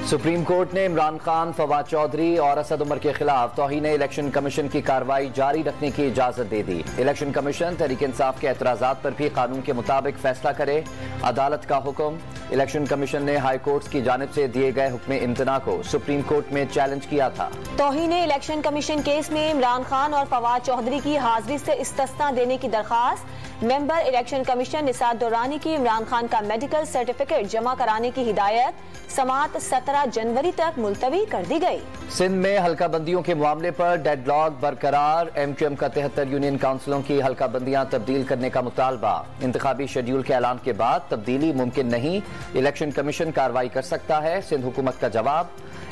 Supreme court ने इमरान खान, फवाद चौधरी और असद उमर के खिलाफ तौहीन इलेक्शन कमीशन की कार्रवाई जारी रखने की इजाजत दे दी। इलेक्शन कमीशन तहरीक इंसाफ के एतराजात पर भी कानून के मुताबिक फैसला करे, अदालत का हुक्म। इलेक्शन कमीशन ने हाई कोर्ट की जानिब से दिए गए हुक्म इम्तना को सुप्रीम कोर्ट में चैलेंज किया था। तौहीन इलेक्शन कमीशन केस में इमरान खान और फवाद चौधरी की हाजिरी से इस्तिस्ना देने की दरखास्त। Member election commission Nisar Durrani की इमरान खान का मेडिकल सर्टिफिकेट जमा कराने की हिदायत समात 17 जनवरी तक मुलतवी कर दी गई। सिंध में हल्का बंदियों के मामले पर डेडलॉक बरकरार। MQM का 73 यूनियन काउंसिलों की हल्का बंदियां तब्दील करने का मुतालबा। इंतखाबी शेड्यूल के ऐलान के बाद तब्दीली मुमकिन नहीं, इलेक्शन कमीशन कार्रवाई कर सकता है, सिंध हुकूमत का जवाब।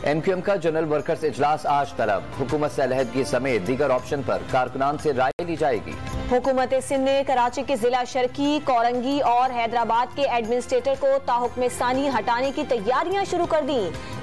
MQM का जनरल वर्कर्स इजलास आज तलब। हुकूमत से अलहदगी समेत दीगर ऑप्शन पर कारकुनान से राय ली जाएगी। हुकूमत सिंध ने कराची के जिला शर्की, कोरंगी और हैदराबाद के एडमिनिस्ट्रेटर को ताहुक्म सानी हटाने की तैयारियां शुरू कर दी।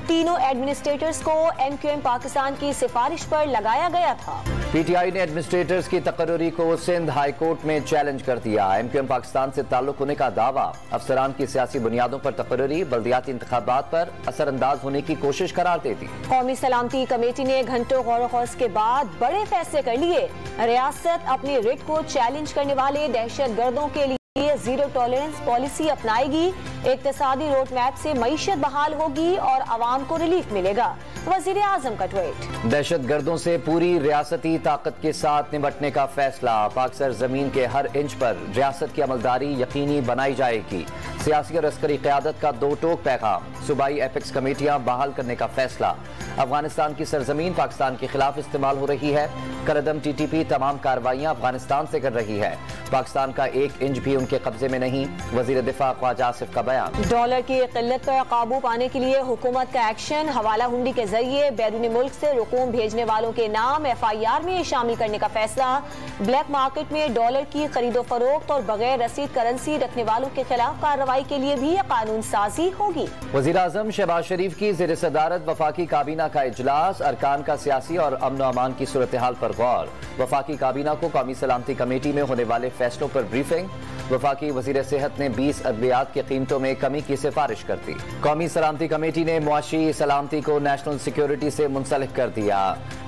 तीनों एडमिनिस्ट्रेटर्स को MQM पाकिस्तान की सिफारिश पर लगाया गया था। PTI ने एडमिनिस्ट्रेटर्स की तकर्री को सिंध हाई कोर्ट में चैलेंज कर दिया। MQM पाकिस्तान से ताल्लुक होने का दावा। अफसरान की सियासी बुनियादों पर तकर्री बल्दियाती इंतखाबात पर असरअंदाज होने की कोशिश करार देती। कौमी सलामती कमेटी ने घंटों गौर व के बाद बड़े फैसले कर लिए। रियासत अपनी रिट को चैलेंज करने वाले दहशत गर्दों के लिए जीरो टॉलरेंस पॉलिसी अपनाएगी। इक्तिसादी रोड मैप से मईशत बहाल होगी और आवाम को रिलीफ मिलेगा। वजीर आजम का ट्वीट। दहशत गर्दों से पूरी रियासती ताकत के साथ निपटने का फैसला। पाक सरजमीन के हर इंच पर रियासत की अमलदारी यकीनी बनाई जाएगी। सियासी और अस्करी क़यादत का दो टोक पैगाम। सूबाई एपेक्स कमेटियां बहाल करने का फैसला। अफगानिस्तान की सरजमीन पाकिस्तान के खिलाफ इस्तेमाल हो रही है। करदम TTP तमाम कार्रवाइयां अफगानिस्तान से कर रही है। पाकिस्तान का एक इंच भी उनके कब्जे में नहीं। वजीर दिफा ख्वाजा आसिफ का बयान। डॉलर की किल्लत पर काबू पाने के लिए हुकूमत का एक्शन। हवाला हुंडी के जरिए बैरूनी मुल्क से रकूम भेजने वालों के नाम FIR में शामिल करने का फैसला। ब्लैक मार्केट में डॉलर की खरीदो फरोख्त और बगैर रसीद करेंसी रखने वालों के खिलाफ कार्रवाई के लिए भी कानून साजी होगी। वजीर आजम शहबाज शरीफ की ज़ेर सदारत वफाकी काबीना का इजलास। अरकान का सियासी और अमन अमान की सूरत हाल पर गौर। वफाकी काबीना को कौमी सलामती कमेटी में होने वाले फैसलों पर ब्रीफिंग। वफाकी वजीर सेहत ने 20 अद्वियात की कीमतों में कमी की सिफारिश कर दी। कौमी सलामती कमेटी ने मुआशी सलामती को नेशनल सिक्योरिटी से मुंसलिक कर दिया।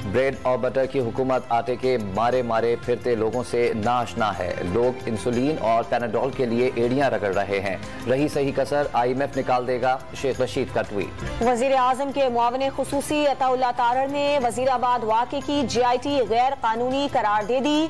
ब्रेड और बटर की हुकूमत आटे के मारे मारे फिरते लोगों से नाआशना है। लोग इंसुलिन और पैनाडोल के लिए एड़ियां रगड़ रहे हैं। रही सही कसर IMF निकाल देगा। शेख रशीद का ट्वीट। वजीर आजम के मुआविन खुसूसी अताउल्लाह तारड़ ने वजीराबाद वाक़े की GIT गैर कानूनी करार दे दी।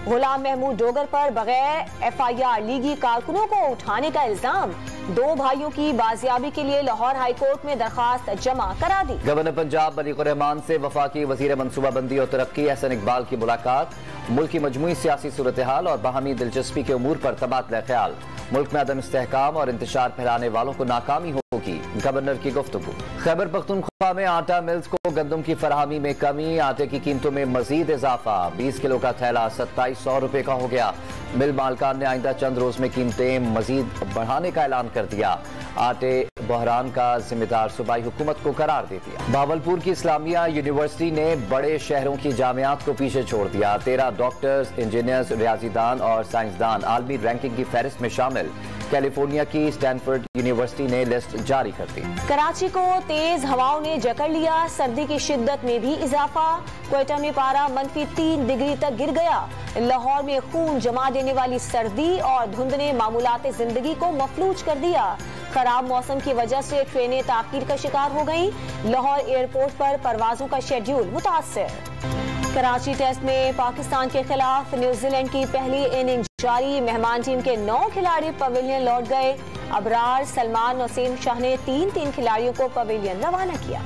गुलाम महमूद डोगर पर बगैर FIR लीगी कारकुनों को उठाने का इल्जाम। दो भाइयों की बाजियाबी के लिए लाहौर हाई कोर्ट में दरखास्त जमा करा दी। गवर्नर पंजाब मलिकुर रहमान से वफाकी वजीर मनसूबाबंदी और तरक्की एहसन इकबाल की मुलाकात। मुल्क की मजमूई सियासी सूरत हाल और बाहमी दिलचस्पी के उमूर पर तबादला ख्याल। मुल्क में अदम इस्तेहकाम और इंतशार फैलाने वालों को नाकामी होगी, गवर्नर की गुफ्तगू। खैबर पख्तूनख्वा में आटा मिल्स को गंदम की फराहमी में कमी। आटे की कीमतों में मजीद इजाफा। 20 किलो का थैला 2700 रुपए का हो गया। मिल मालकान ने आइंदा चंद रोज में कीमतें मजीद बढ़ाने का ऐलान कर दिया। आटे बहरान का जिम्मेदार सूबाई हुकूमत को करार दे दिया। भावलपुर की इस्लामिया यूनिवर्सिटी ने बड़े शहरों की जामियात को पीछे छोड़ दिया। 13 डॉक्टर्स, इंजीनियर्स, रियाजीदान और साइंसदान आलमी रैंकिंग की फहरिस्त में शामिल। कैलिफोर्निया की स्टैनफोर्ड यूनिवर्सिटी ने लिस्ट जारी कर दी। कराची को तेज हवाओं ने जकड़ लिया। सर्दी की शिद्दत में भी इजाफा। क्वेटा में पारा -3 डिग्री तक गिर गया। लाहौर में खून जमा देने वाली सर्दी और धुंध ने मामूलात जिंदगी को मफलूज कर दिया। खराब मौसम की वजह से ट्रेनें ताखीर का शिकार हो गईं। लाहौर एयरपोर्ट पर परवाजों का शेड्यूल मुतासर। कराची टेस्ट में पाकिस्तान के खिलाफ न्यूजीलैंड की पहली इनिंग जारी। मेहमान टीम के 9 खिलाड़ी पवेलियन लौट गए। अबरार, सलमान, नसीम शाह ने 3 खिलाड़ियों को पवेलियन रवाना किया।